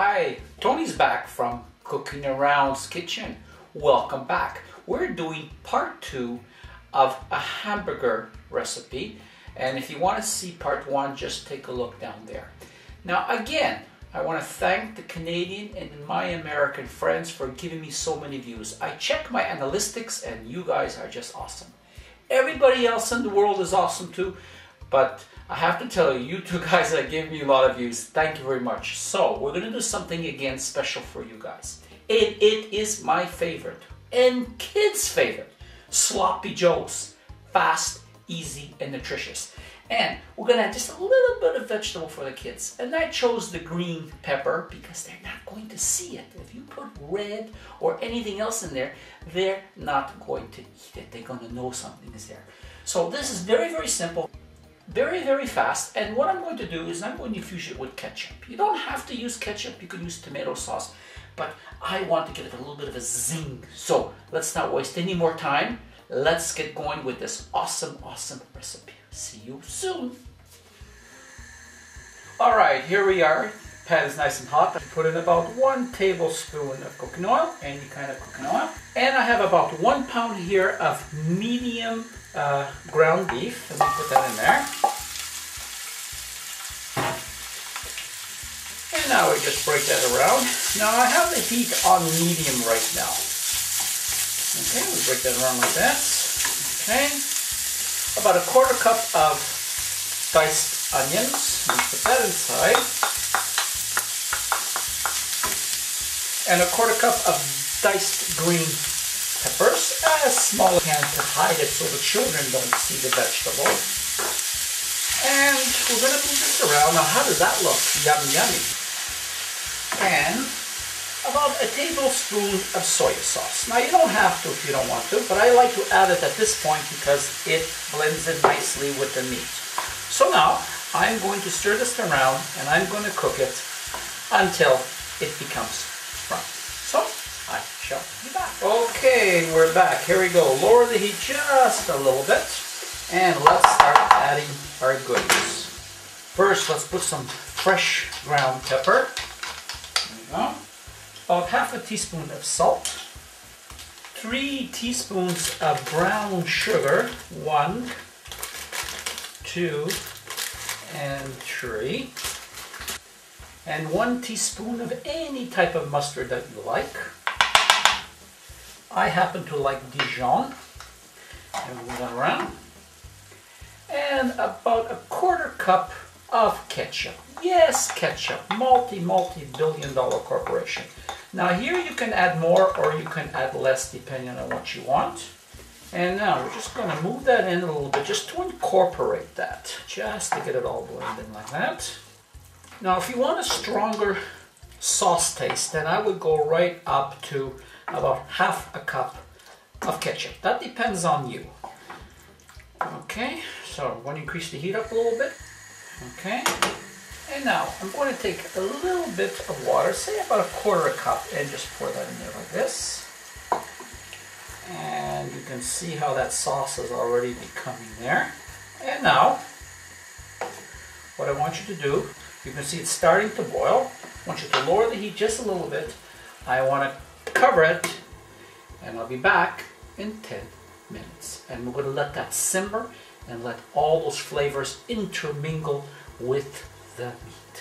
Hi, Tony's back from Cooking Around's kitchen. Welcome back. We're doing part 2 of a hamburger recipe, and if you want to see part 1, just take a look down there. Now again, I want to thank the Canadian and my American friends for giving me so many views. I check my analytics and you guys are just awesome. Everybody else in the world is awesome too, but I have to tell you, you two guys that give me a lot of views, thank you very much. So we're going to do something again special for you guys. It is my favorite and kids' favorite. Sloppy Joes. Fast, easy, and nutritious. And we're going to add just a little bit of vegetable for the kids. And I chose the green pepper because they're not going to see it. If you put red or anything else in there, they're not going to eat it. They're going to know something is there. So this is very, very simple. Very, very fast. And what I'm going to do is I'm going to infuse it with ketchup. You don't have to use ketchup. You can use tomato sauce. But I want to give it a little bit of a zing. So let's not waste any more time. Let's get going with this awesome, awesome recipe. See you soon. All right, here we are. Pan is nice and hot. I put in about 1 tablespoon of cooking oil, any kind of cooking oil. And I have about 1 pound here of medium ground beef. Let me put that in there. And now we just break that around. Now I have the heat on medium right now. Okay, we break that around like that. Okay. About a 1/4 cup of diced onions. Let me put that inside. And a 1/4 cup of diced green peppers, as small as I can to hide it so the children don't see the vegetable. And we're going to move this around. Now how does that look? Yummy, yummy. And about a tablespoon of soy sauce. Now you don't have to if you don't want to, but I like to add it at this point because it blends in nicely with the meat. So now I'm going to stir this around and I'm going to cook it until it becomes brown. So I shall be back. Okay, we're back. Here we go. Lower the heat just a little bit and let's start adding our goodies. First, let's put some fresh ground pepper. There we go. About 1/2 teaspoon of salt, 3 teaspoons of brown sugar, 1, 2, and 3, and 1 teaspoon of any type of mustard that you like. I happen to like Dijon, and move that around, and about a 1/4 cup of ketchup. Yes, ketchup, multi-billion-dollar corporation. Now here you can add more or you can add less depending on what you want. And now we're just going to move that in a little bit just to incorporate that. Just to get it all blended in like that. Now if you want a stronger sauce taste, then I would go right up to about 1/2 cup of ketchup. That depends on you. Okay, so I'm going to increase the heat up a little bit. Okay. And now I'm going to take a little bit of water, say about a 1/4 cup, and just pour that in there like this. And you can see how that sauce is already becoming there. And now, what I want you to do, you can see it's starting to boil. I want you to lower the heat just a little bit. I want to cover it, and I'll be back in 10 minutes. And we're going to let that simmer and let all those flavors intermingle with the meat.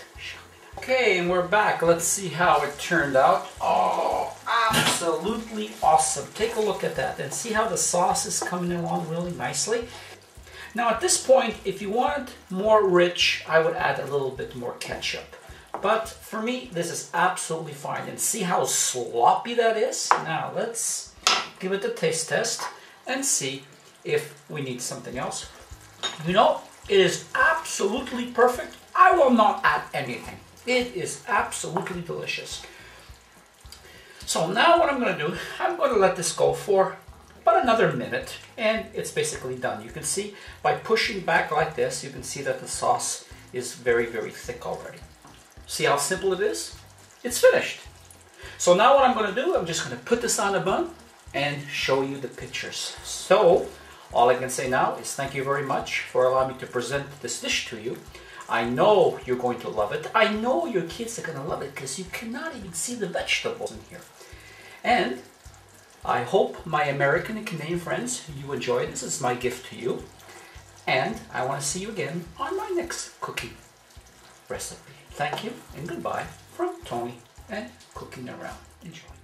Okay, and we're back. Let's see how it turned out. Oh, absolutely awesome. Take a look at that and see how the sauce is coming along really nicely. Now at this point, if you want more rich, I would add a little bit more ketchup. But for me, this is absolutely fine. And see how sloppy that is? Now let's give it a taste test and see if we need something else. You know, it is absolutely perfect. I will not add anything. It is absolutely delicious. So now what I'm going to do, I'm going to let this go for about another minute and it's basically done. You can see by pushing back like this, you can see that the sauce is very, very thick already. See how simple it is? It's finished. So now what I'm going to do, I'm just going to put this on a bun and show you the pictures. So all I can say now is thank you very much for allowing me to present this dish to you. I know you're going to love it. I know your kids are going to love it because you cannot even see the vegetables in here. And I hope my American and Canadian friends, you enjoy this. This is my gift to you. And I want to see you again on my next cooking recipe. Thank you and goodbye from Tony and Cooking Around. Enjoy.